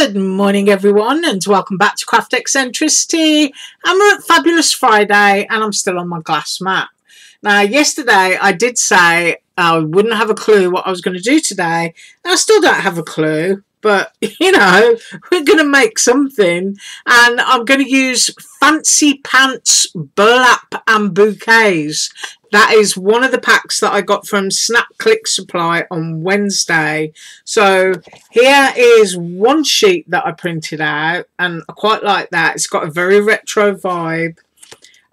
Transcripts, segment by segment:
Good morning everyone, and welcome back to Craft Eccentricity. And we're at Fabulous Friday and I'm still on my glass mat. Now yesterday I did say I wouldn't have a clue what I was going to do today. I still don't have a clue, but you know, we're going to make something, and I'm going to use Fancy Pants Burlap and Bouquets. That is one of the packs that I got from Snap Click Supply on Wednesday. So here is one sheet that I printed out, and I quite like that. It's got a very retro vibe.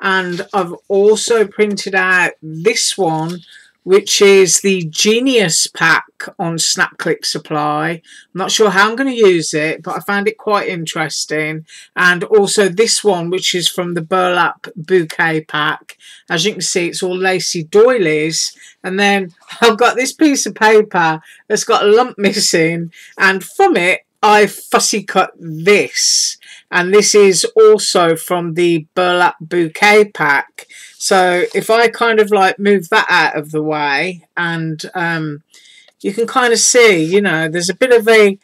And I've also printed out this one, which is the Genius pack on Snap Click Supply. I'm not sure how I'm going to use it, but I found it quite interesting. And also this one, which is from the Burlap Bouquet pack. As you can see, it's all lacy doilies. And then I've got this piece of paper that's got a lump missing, and from it I fussy cut this. And this is also from the Burlap Bouquet pack. So if I kind of like move that out of the way, and you can kind of see, you know, there's a bit of a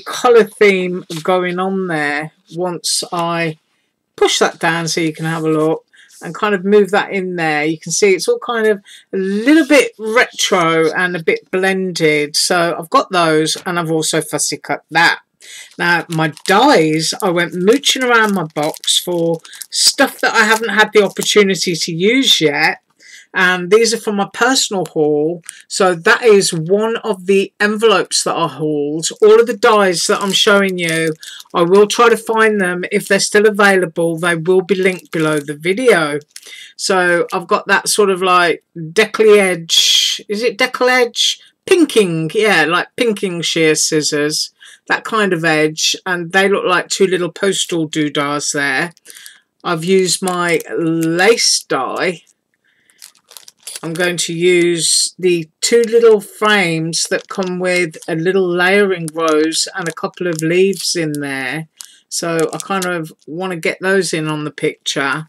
colour theme going on there. Once I push that down so you can have a look and kind of move that in there, you can see it's all kind of a little bit retro and a bit blended. So I've got those, and I've also fussy cut that. Now my dies, I went mooching around my box for stuff that I haven't had the opportunity to use yet, and these are from my personal haul. So that is one of the envelopes that I hauled. All of the dies that I'm showing you, I will try to find them. If they're still available, they will be linked below the video. So I've got that sort of like deckly edge, is it deckle edge? Pinking, yeah, like pinking shear scissors, that kind of edge, and they look like two little postal doodahs there. I've used my lace die. I'm going to use the two little frames that come with a little layering rose and a couple of leaves in there. So I kind of want to get those in on the picture.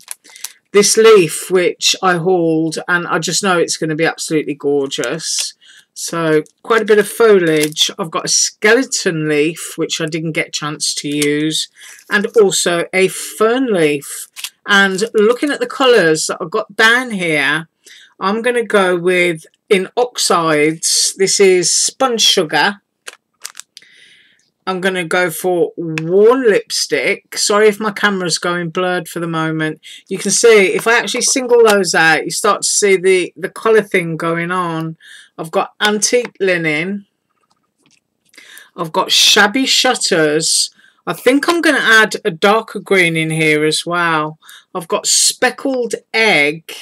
This leaf, which I hauled, and I just know it's going to be absolutely gorgeous. So quite a bit of foliage. I've got a skeleton leaf, which I didn't get a chance to use, and also a fern leaf. And looking at the colours that I've got down here, I'm going to go with, in oxides, this is sponge sugar. I'm going to go for worn lipstick. Sorry if my camera's going blurred for the moment. You can see, if I actually single those out, you start to see the colour thing going on. I've got antique linen. I've got shabby shutters. I think I'm going to add a darker green in here as well. I've got speckled egg.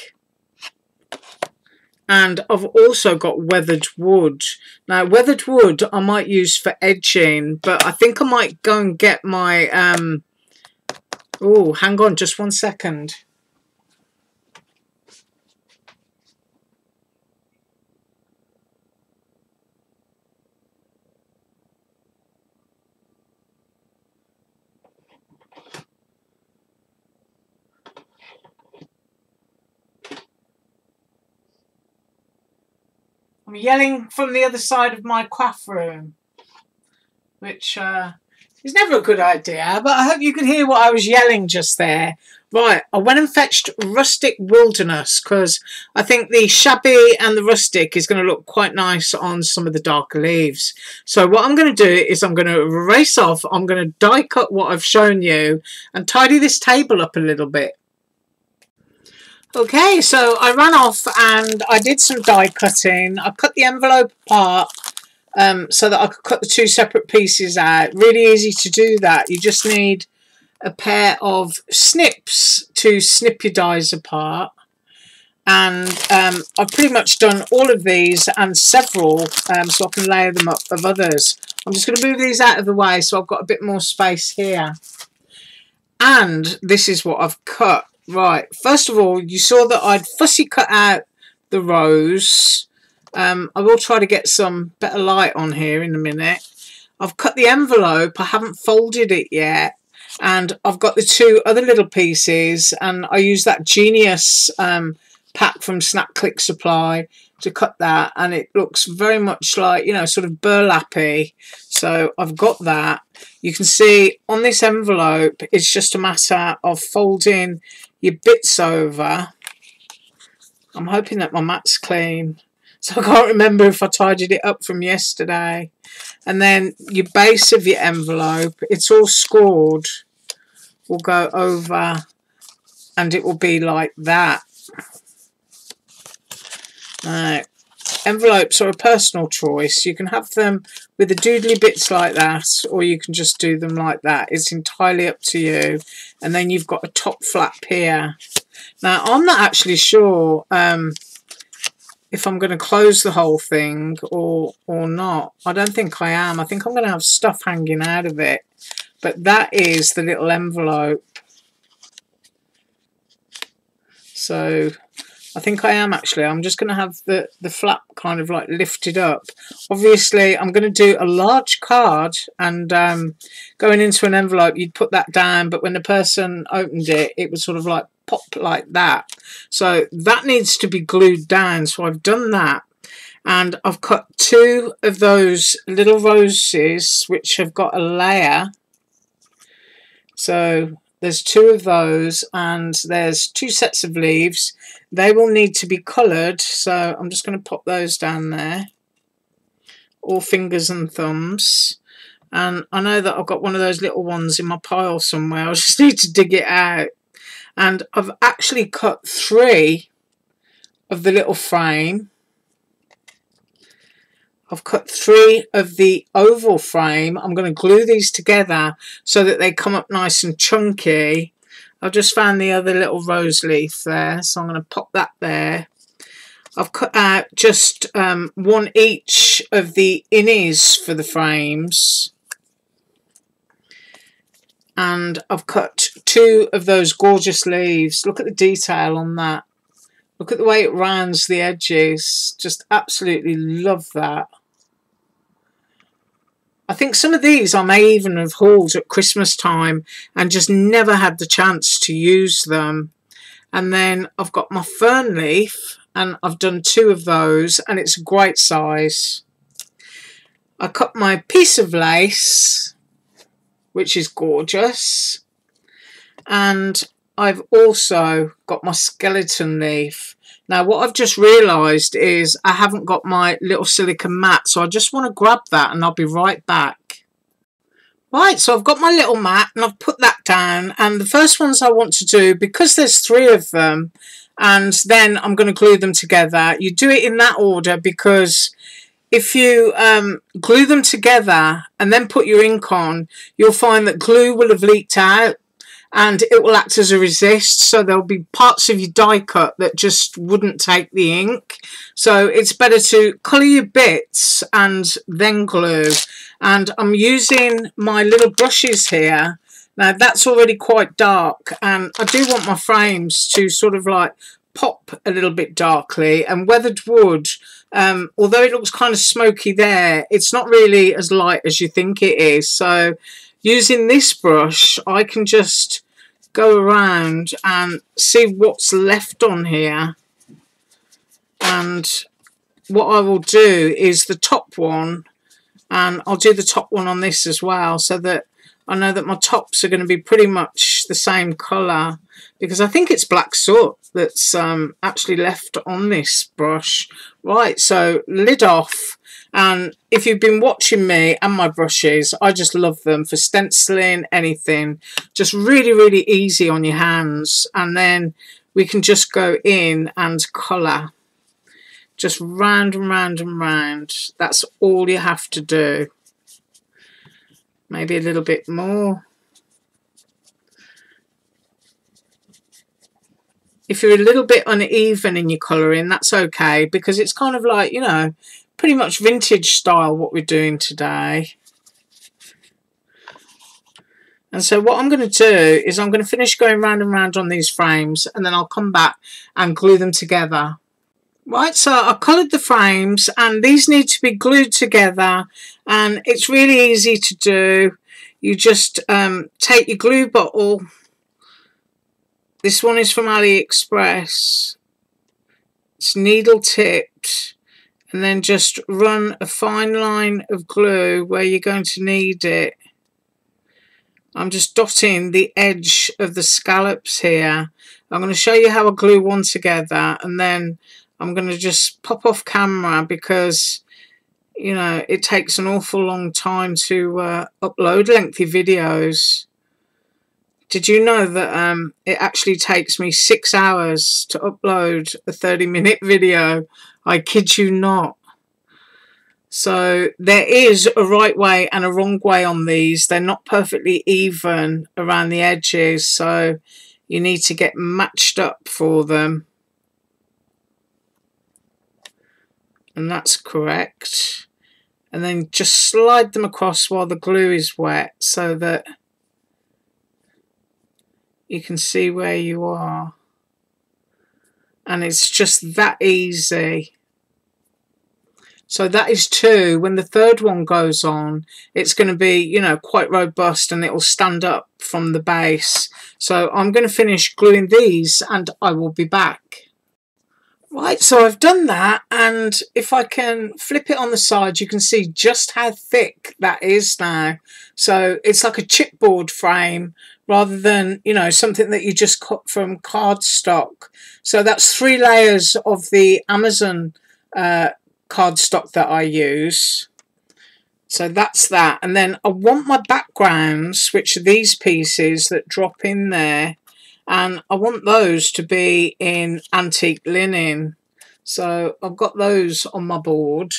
And I've also got weathered wood. Now, weathered wood I might use for edging, but I think I might go and get my... oh, hang on just 1 second. I'm yelling from the other side of my craft room, which is never a good idea, but I hope you could hear what I was yelling just there. Right, I went and fetched Rustic Wilderness because I think the shabby and the rustic is going to look quite nice on some of the darker leaves. So what I'm going to do is I'm going to race off, I'm going to die cut what I've shown you and tidy this table up a little bit. Okay, so I ran off and I did some die cutting. I cut the envelope apart so that I could cut the two separate pieces out. Really easy to do that. You just need a pair of snips to snip your dies apart. And I've pretty much done all of these and several so I can layer them up of others. I'm just going to move these out of the way so I've got a bit more space here. And this is what I've cut. Right, first of all, you saw that I'd fussy cut out the rose. I will try to get some better light on here in a minute. I've cut the envelope, I haven't folded it yet. And I've got the two other little pieces, and I use that Genius pack from Snap Click Supply to cut that, and it looks very much like, you know, sort of burlappy. So I've got that. You can see on this envelope, it's just a matter of folding your bits over. I'm hoping that my mat's clean. So I can't remember if I tidied it up from yesterday. And then your base of your envelope, it's all scored, will go over and it will be like that. Now, envelopes are a personal choice. You can have them with the doodly bits like that, or you can just do them like that. It's entirely up to you. And then you've got a top flap here. Now, I'm not actually sure if I'm going to close the whole thing or not. I don't think I am. I think I'm going to have stuff hanging out of it. But that is the little envelope. So I think I am actually. I'm just going to have the flap kind of like lifted up. Obviously, I'm going to do a large card, and going into an envelope, you'd put that down. But when the person opened it, it would sort of like pop like that. So that needs to be glued down. So I've done that. And I've cut 2 of those little roses, which have got a layer. So there's 2 of those, and there's 2 sets of leaves. They will need to be coloured, so I'm just going to pop those down there. All fingers and thumbs. And I know that I've got one of those little ones in my pile somewhere. I just need to dig it out. And I've actually cut 3 of the little frame. I've cut 3 of the oval frame. I'm going to glue these together so that they come up nice and chunky. I've just found the other little rose leaf there, so I'm going to pop that there. I've cut out just 1 each of the innies for the frames. And I've cut 2 of those gorgeous leaves. Look at the detail on that. Look at the way it rounds the edges. Just absolutely love that. I think some of these I may even have hauled at Christmas time and just never had the chance to use them. And then I've got my fern leaf, and I've done 2 of those, and it's a great size. I cut my piece of lace, which is gorgeous. And I've also got my skeleton leaf. Now, what I've just realised is I haven't got my little silicone mat, so I just want to grab that and I'll be right back. Right, so I've got my little mat and I've put that down, and the first ones I want to do, because there's 3 of them, and then I'm going to glue them together. You do it in that order, because if you glue them together and then put your ink on, you'll find that glue will have leaked out and it will act as a resist. So there'll be parts of your die cut that just wouldn't take the ink. So it's better to colour your bits and then glue. And I'm using my little brushes here. Now that's already quite dark, and I do want my frames to sort of like pop a little bit darkly. And weathered wood, although it looks kind of smoky there, it's not really as light as you think it is. So using this brush, I can just go around and see what's left on here. And what I will do is the top one, and I'll do the top one on this as well, so that I know that my tops are going to be pretty much the same colour, because I think it's black soot that's actually left on this brush. Right, so lid off. And if you've been watching me and my brushes, I just love them for stenciling, anything. Just really, really easy on your hands. And then we can just go in and colour. Just round and round and round. That's all you have to do. Maybe a little bit more. If you're a little bit uneven in your colouring, that's okay, because it's kind of like, you know, pretty much vintage style what we're doing today. And so what I'm going to do is I'm going to finish going round and round on these frames, and then I'll come back and glue them together. Right, so I coloured the frames, and these need to be glued together, and it's really easy to do. You just take your glue bottle. This one is from AliExpress. It's needle tipped, and then just run a fine line of glue where you're going to need it. I'm just dotting the edge of the scallops here. I'm going to show you how I glue one together, and then I'm going to just pop off camera because, you know, it takes an awful long time to upload lengthy videos. Did you know that it actually takes me 6 hours to upload a 30-minute video? I kid you not. So there is a right way and a wrong way on these. They're not perfectly even around the edges, so you need to get matched up for them. And that's correct. And then just slide them across while the glue is wet so that you can see where you are. And it's just that easy. So that is 2. When the third one goes on, it's going to be, you know, quite robust, and it will stand up from the base. So I'm going to finish gluing these and I will be back. Right, so I've done that, and if I can flip it on the side, you can see just how thick that is now. So it's like a chipboard frame rather than, you know, something that you just cut from cardstock. So that's 3 layers of the Amazon cardstock that I use. So that's that. And then I want my backgrounds, which are these pieces that drop in there, and I want those to be in antique linen. So I've got those on my board,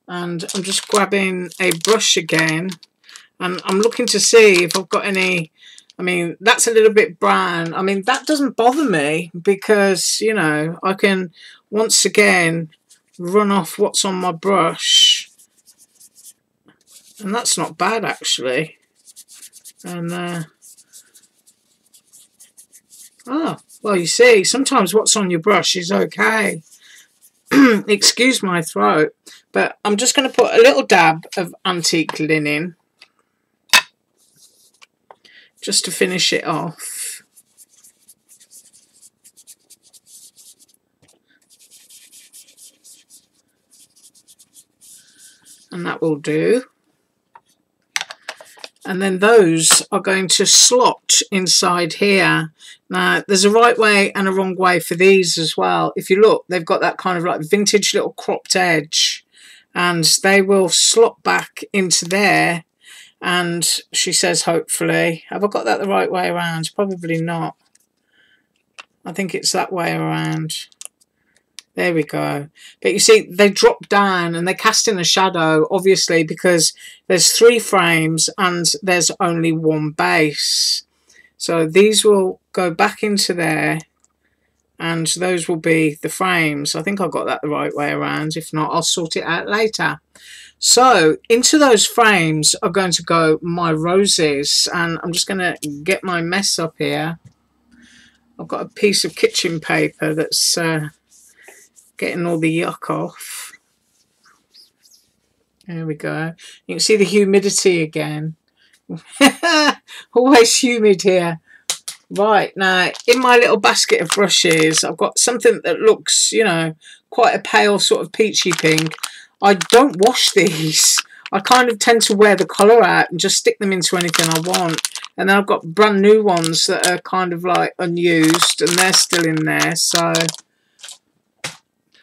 and I'm just grabbing a brush again, and I'm looking to see if I've got any. I mean, that's a little bit brown. I mean, that doesn't bother me because, you know, I can once again run off what's on my brush, and that's not bad actually. And oh, well, you see, sometimes what's on your brush is okay. Excuse my throat, but I'm just going to put a little dab of antique linen just to finish it off. And that will do. And then those are going to slot inside here. Now, there's a right way and a wrong way for these as well. If you look, they've got that kind of like vintage little cropped edge, and they will slot back into there. And she says, hopefully, have I got that the right way around? Probably not. I think it's that way around. There we go. But you see, they drop down and they cast in a shadow, obviously, because there's 3 frames and there's only 1 base. So these will go back into there, and those will be the frames. I think I got that the right way around. If not, I'll sort it out later. So into those frames are going to go my roses, and I'm just going to get my mess up here. I've got a piece of kitchen paper that's getting all the yuck off. There we go. You can see the humidity again. Always humid here. Right, now in my little basket of brushes, I've got something that looks, you know, quite a pale sort of peachy pink. I don't wash these. I kind of tend to wear the colour out and just stick them into anything I want. And then I've got brand new ones that are kind of like unused, and they're still in there. So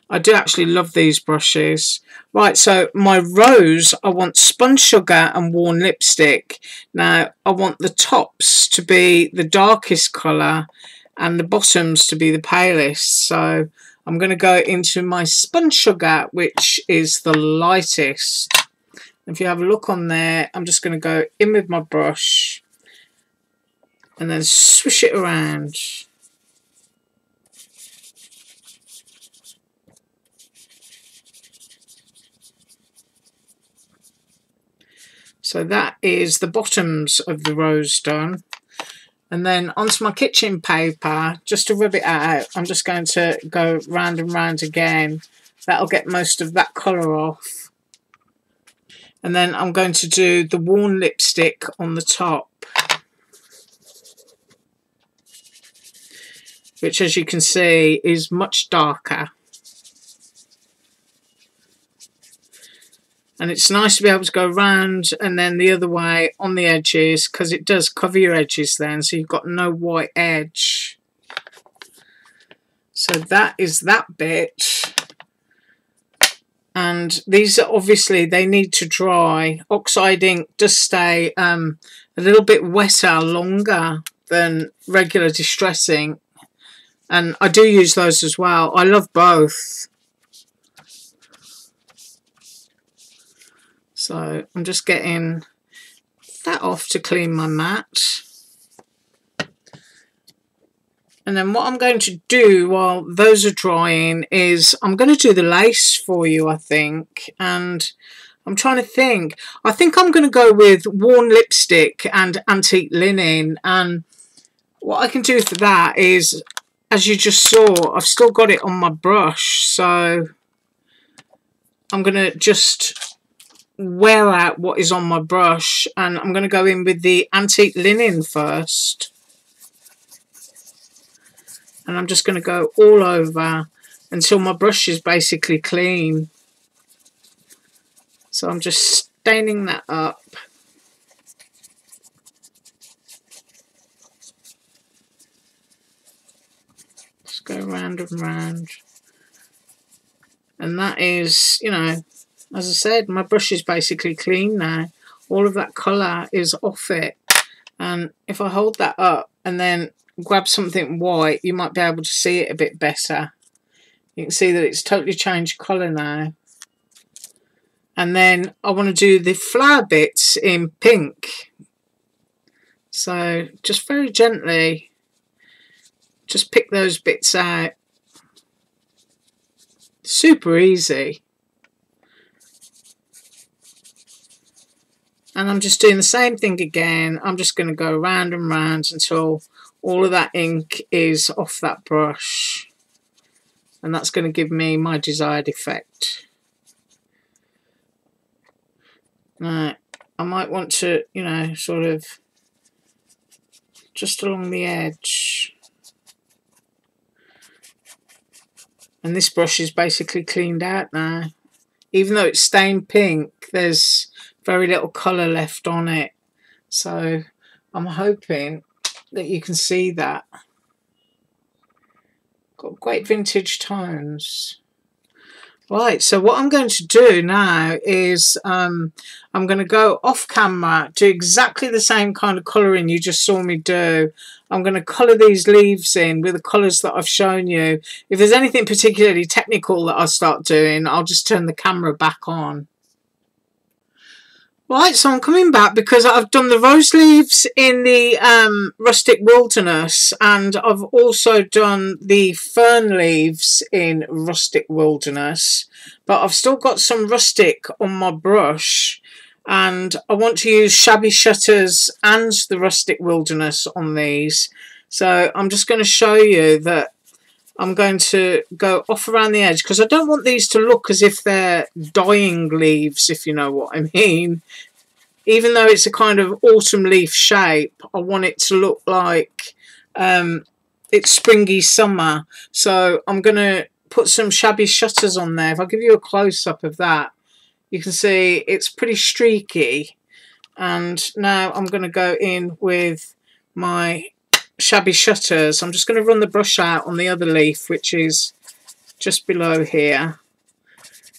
I do actually love these brushes. Right, so my rose, I want spun sugar and worn lipstick. Now, I want the tops to be the darkest colour and the bottoms to be the palest. So I'm going to go into my spun sugar, which is the lightest. If you have a look on there, I'm just going to go in with my brush and then swish it around. So that is the bottoms of the rose done. And then onto my kitchen paper, just to rub it out, I'm just going to go round and round again. That'll get most of that colour off. And then I'm going to do the worn lipstick on the top, which, as you can see, is much darker. And it's nice to be able to go round and then the other way on the edges, because it does cover your edges then, so you've got no white edge. So that is that bit. And these are obviously, they need to dry. Oxide ink does stay a little bit wetter longer than regular distress ink. And I do use those as well. I love both. So I'm just getting that off to clean my mat. And then what I'm going to do while those are drying is I'm going to do the lace for you, I think. And I'm trying to think. I think I'm going to go with worn lipstick and antique linen. And what I can do for that is, as you just saw, I've still got it on my brush. So I'm going to just wear out what is on my brush. And I'm going to go in with the antique linen first. And I'm just going to go all over until my brush is basically clean. So I'm just staining that up. Just go round and round. And that is, you know, as I said, my brush is basically clean now. All of that colour is off it. And if I hold that up and then grab something white, you might be able to see it a bit better. You can see that it's totally changed colour now. And then I want to do the flower bits in pink. So just very gently, just pick those bits out. Super easy. And I'm just doing the same thing again. I'm just going to go round and round until all of that ink is off that brush. And that's going to give me my desired effect. Now, I might want to, you know, sort of just along the edge. And this brush is basically cleaned out now. Even though it's stained pink, there's very little colour left on it. So I'm hoping that you can see that. Got great vintage tones. Right, so what I'm going to do now is I'm going to go off camera, do exactly the same kind of colouring you just saw me do. I'm going to colour these leaves in with the colours that I've shown you. If there's anything particularly technical that I start doing, I'll just turn the camera back on. Right, so I'm coming back because I've done the rose leaves in the rustic wilderness, and I've also done the fern leaves in rustic wilderness, but I've still got some rustic on my brush, and I want to use shabby shutters and the rustic wilderness on these. So I'm just going to show you that I'm going to go off around the edge, because I don't want these to look as if they're dying leaves, if you know what I mean. Even though it's a kind of autumn leaf shape, I want it to look like it's springy summer. So I'm going to put some shabby shutters on there. If I give you a close-up of that, you can see it's pretty streaky. And now I'm going to go in with my shabby shutters. I'm just going to run the brush out on the other leaf, which is just below here.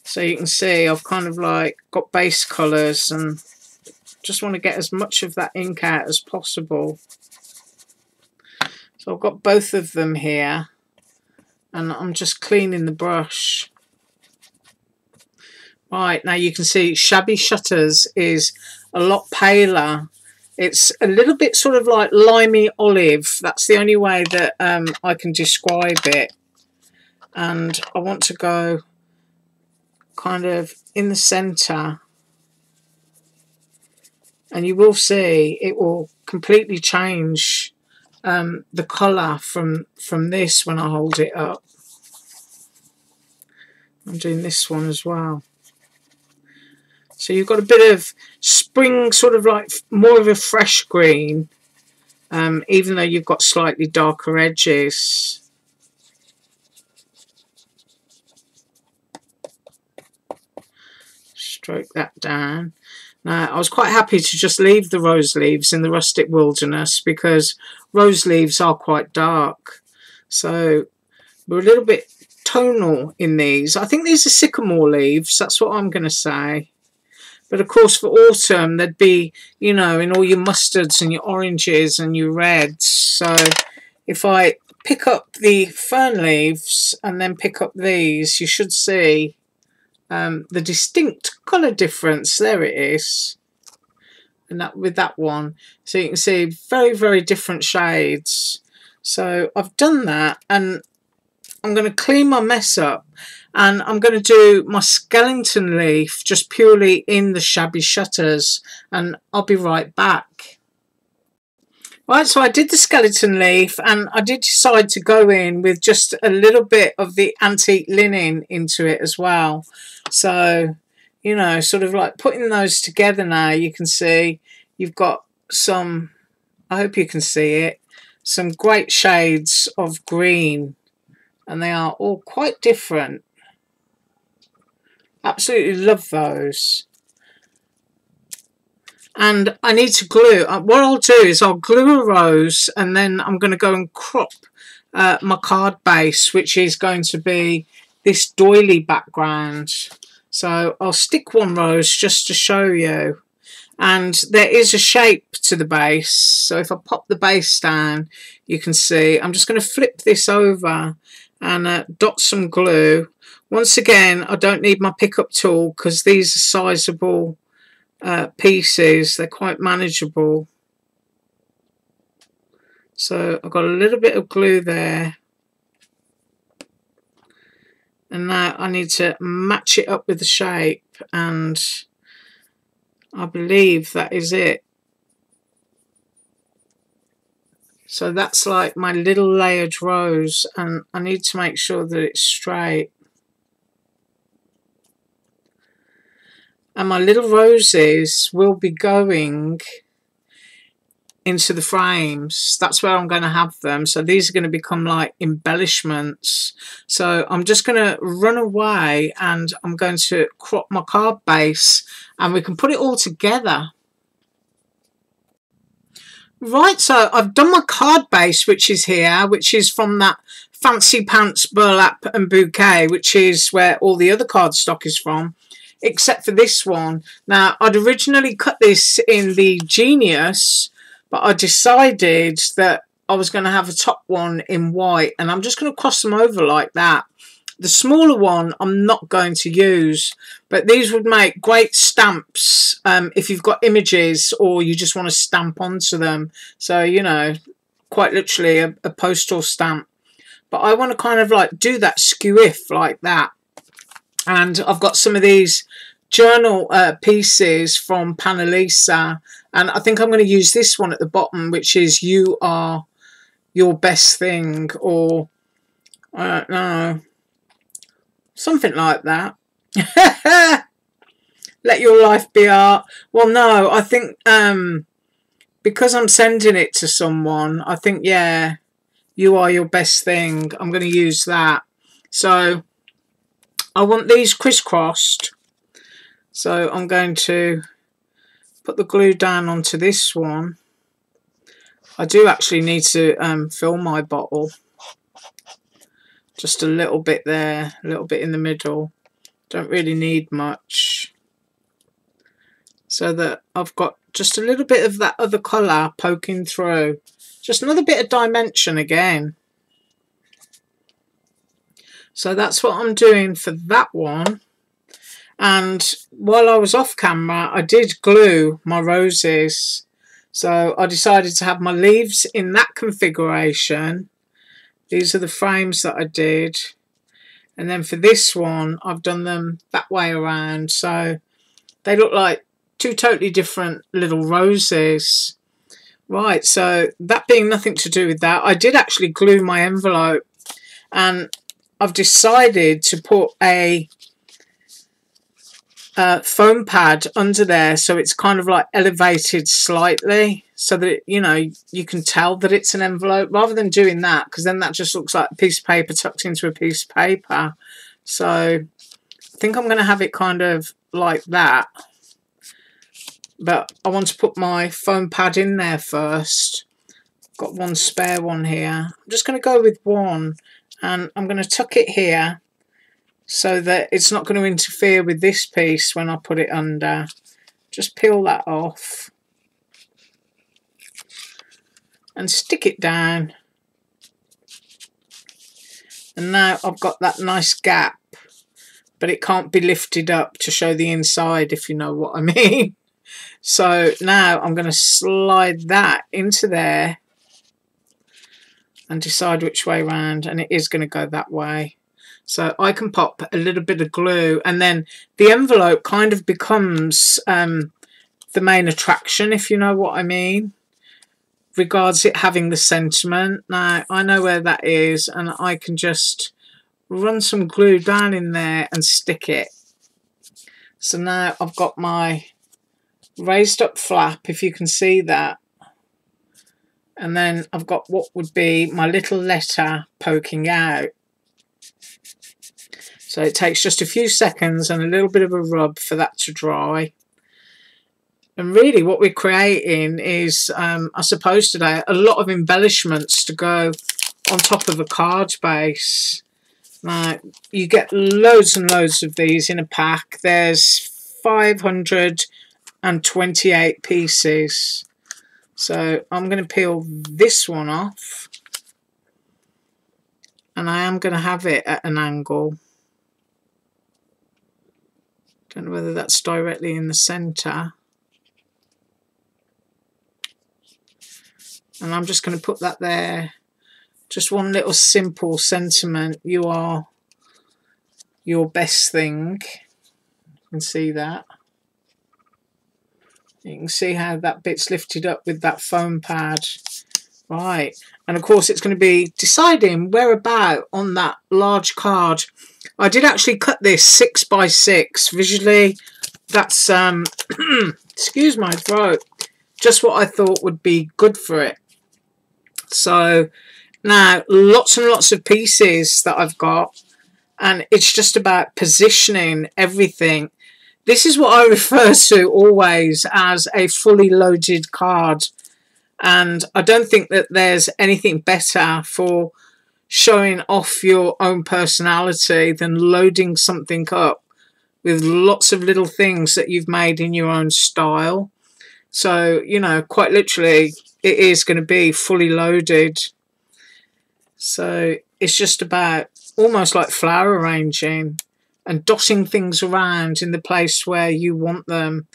So you can see I've kind of like got base colours and just want to get as much of that ink out as possible. So I've got both of them here, and I'm just cleaning the brush. Right, now you can see shabby shutters is a lot paler. It's a little bit sort of like limey olive. That's the only way that I can describe it. And I want to go kind of in the centre. And you will see it will completely change the colour from this when I hold it up. I'm doing this one as well. So you've got a bit of spring, sort of like more of a fresh green, even though you've got slightly darker edges. Just stroke that down. Now, I was quite happy to just leave the rose leaves in the rustic wilderness because rose leaves are quite dark. So we're a little bit tonal in these. I think these are sycamore leaves. That's what I'm going to say. But of course for autumn there'd be, you know, in all your mustards and your oranges and your reds. So if I pick up the fern leaves and then pick up these, you should see the distinct colour difference. There it is. And that with that one. So you can see very, very different shades. So I've done that, and I'm going to clean my mess up, and I'm going to do my skeleton leaf just purely in the shabby shutters, and I'll be right back. Right, so I did the skeleton leaf, and I did decide to go in with just a little bit of the antique linen into it as well. So, you know, sort of like putting those together now, you can see you've got some, I hope you can see it, some great shades of green, and they are all quite different. Absolutely love those. And I need to glue. What I'll do is I'll glue a rose, and then I'm going to go and crop my card base, which is going to be this doily background. So I'll stick one rose just to show you. And there is a shape to the base. So if I pop the base down, you can see. I'm just going to flip this over and dot some glue. Once again, I don't need my pickup tool because these are sizable pieces. They're quite manageable. So I've got a little bit of glue there, and now I need to match it up with the shape, and I believe that is it. So that's like my little layered rose, and I need to make sure that it's straight. And my little roses will be going into the frames. That's where I'm going to have them. So these are going to become like embellishments. So I'm just going to run away, and I'm going to crop my card base, and we can put it all together. Right, so I've done my card base, which is here, which is from that Fancy Pants Burlap and Bouquet, which is where all the other cardstock is from, except for this one. Now, I'd originally cut this in the Genius, but I decided that I was going to have a top one in white, and I'm just going to cross them over like that. The smaller one I'm not going to use, but these would make great stamps if you've got images or you just want to stamp onto them. So, you know, quite literally a postal stamp. But I want to kind of like do that skew-if like that. And I've got some of these journal pieces from Panalisa, and I think I'm going to use this one at the bottom, which is "You Are Your Best Thing," or I don't know, something like that. Let your life be art. Well, no, I think because I'm sending it to someone, I think, yeah, you are your best thing. I'm going to use that. So I want these crisscrossed. So I'm going to put the glue down onto this one. I do actually need to fill my bottle. Just a little bit there, a little bit in the middle. Don't really need much. So that I've got just a little bit of that other colour poking through. Just another bit of dimension again. So that's what I'm doing for that one. And while I was off camera, I did glue my roses. So I decided to have my leaves in that configuration. These are the frames that I did. And then for this one, I've done them that way around. So they look like two totally different little roses. Right, so that being nothing to do with that, I did actually glue my envelope. And I've decided to put a foam pad under there, so it's kind of like elevated slightly, so that you know, you can tell that it's an envelope, rather than doing that, because then that just looks like a piece of paper tucked into a piece of paper. So I think I'm going to have it kind of like that. But I want to put my foam pad in there first. Got one spare one here. I'm just going to go with one, and I'm going to tuck it here so that it's not going to interfere with this piece when I put it under. Just peel that off and stick it down. And now I've got that nice gap, but it can't be lifted up to show the inside, if you know what I mean. So now I'm going to slide that into there and decide which way round, and it is going to go that way. So I can pop a little bit of glue, and then the envelope kind of becomes the main attraction, if you know what I mean, regards it having the sentiment. Now I know where that is, and I can just run some glue down in there and stick it. So now I've got my raised up flap, if you can see that, and then I've got what would be my little letter poking out. So it takes just a few seconds and a little bit of a rub for that to dry. And really what we're creating is, I suppose today, a lot of embellishments to go on top of a card base. Now, you get loads and loads of these in a pack. There's 528 pieces. So I'm going to peel this one off. And I am going to have it at an angle. Don't know whether that's directly in the centre. And I'm just going to put that there. Just one little simple sentiment. You are your best thing. You can see that. You can see how that bit's lifted up with that foam pad. Right. And of course it's going to be deciding whereabout on that large card. I did actually cut this 6 by 6 visually. That's excuse my throat. Just what I thought would be good for it. So now lots and lots of pieces that I've got, and it's just about positioning everything. This is what I refer to always as a fully loaded card, and I don't think that there's anything better for showing off your own personality than loading something up with lots of little things that you've made in your own style. So, you know, quite literally it is going to be fully loaded. So it's just about almost like flower arranging and dotting things around in the place where you want them.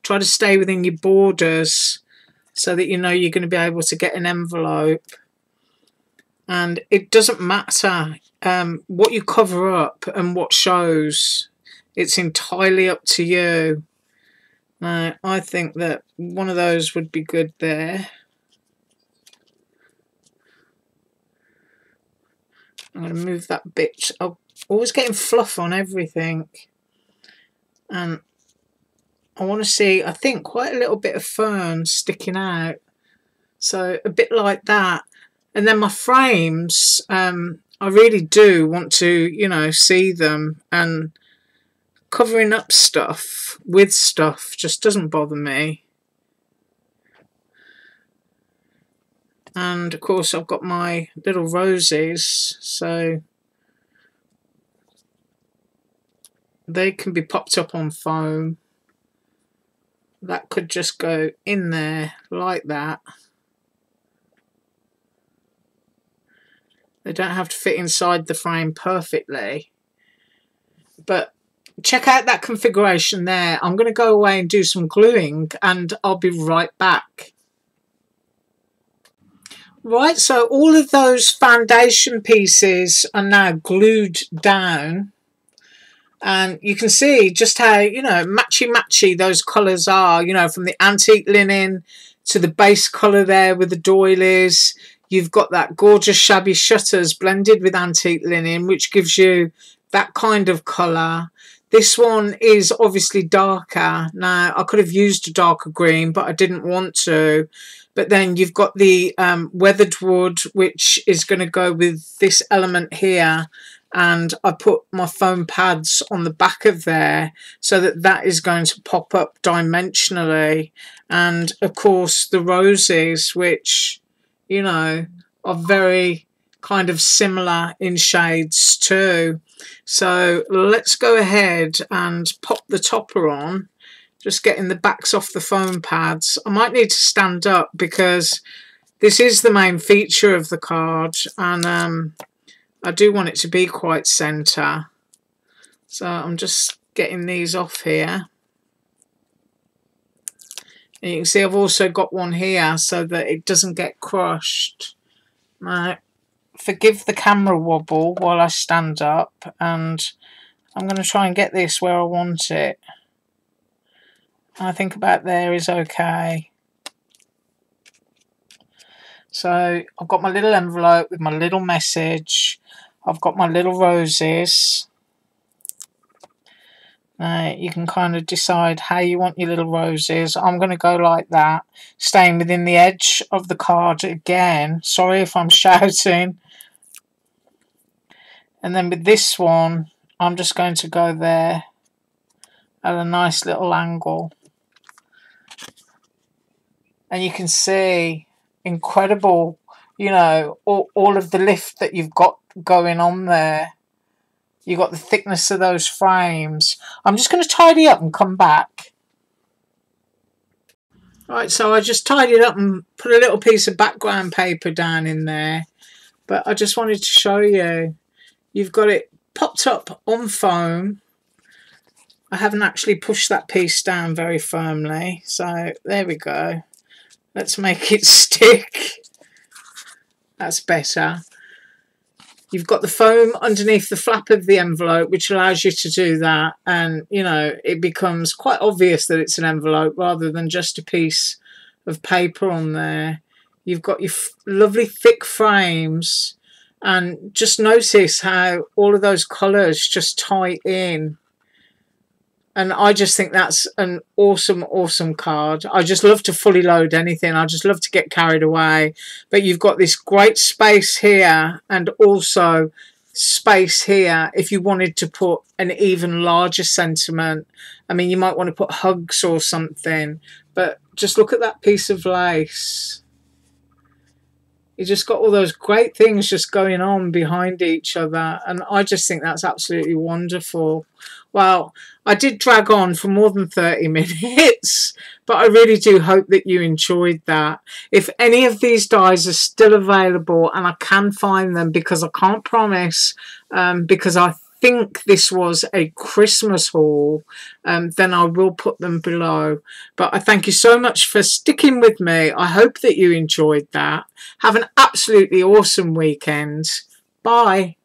Try to stay within your borders so that you know you're going to be able to get an envelope. And it doesn't matter what you cover up and what shows. It's entirely up to you. Now, I think that one of those would be good there. I'm going to move that bit. I'm always getting fluff on everything. And I want to see, I think, quite a little bit of fern sticking out. So a bit like that. And then my frames, I really do want to, you know, see them. And covering up stuff with stuff just doesn't bother me. And of course I've got my little roses, so they can be popped up on foam. That could just go in there like that. They don't have to fit inside the frame perfectly. But check out that configuration there. I'm going to go away and do some gluing, and I'll be right back. Right, so all of those foundation pieces are now glued down. And you can see just how, you know, matchy-matchy those colours are, you know, from the antique linen to the base colour there with the doilies. You've got that gorgeous shabby shutters blended with antique linen, which gives you that kind of colour. This one is obviously darker. Now, I could have used a darker green, but I didn't want to. But then you've got the weathered wood, which is going to go with this element here. And I put my foam pads on the back of there so that that is going to pop up dimensionally. And, of course, the roses, which, you know, are very kind of similar in shades too. So let's go ahead and pop the topper on, just getting the backs off the foam pads. I might need to stand up because this is the main feature of the card, and I do want it to be quite centre. So I'm just getting these off here. And you can see I've also got one here so that it doesn't get crushed. Right. Forgive the camera wobble while I stand up, and I'm going to try and get this where I want it. I think about there is okay. So I've got my little envelope with my little message. I've got my little roses. Now you can kind of decide how you want your little roses. I'm going to go like that, staying within the edge of the card again. Sorry if I'm shouting. And then with this one, I'm just going to go there at a nice little angle. And you can see incredible, you know, all of the lift that you've got going on there. You've got the thickness of those frames. I'm just going to tidy up and come back. Right, so I just tidied up and put a little piece of background paper down in there. But I just wanted to show you. You've got it popped up on foam. I haven't actually pushed that piece down very firmly. So there we go. Let's make it stick. That's better. You've got the foam underneath the flap of the envelope, which allows you to do that. And, you know, it becomes quite obvious that it's an envelope rather than just a piece of paper on there. You've got your lovely thick frames. And just notice how all of those colours just tie in. And I just think that's an awesome, awesome card. I just love to fully load anything. I just love to get carried away. But you've got this great space here and also space here if you wanted to put an even larger sentiment. I mean, you might want to put hugs or something. But just look at that piece of lace. You just got all those great things just going on behind each other. And I just think that's absolutely wonderful. Well, I did drag on for more than 30 minutes, but I really do hope that you enjoyed that. If any of these dies are still available and I can find them, because I can't promise, because I think this was a Christmas haul, then I will put them below. But I thank you so much for sticking with me. I hope that you enjoyed that. Have an absolutely awesome weekend. Bye.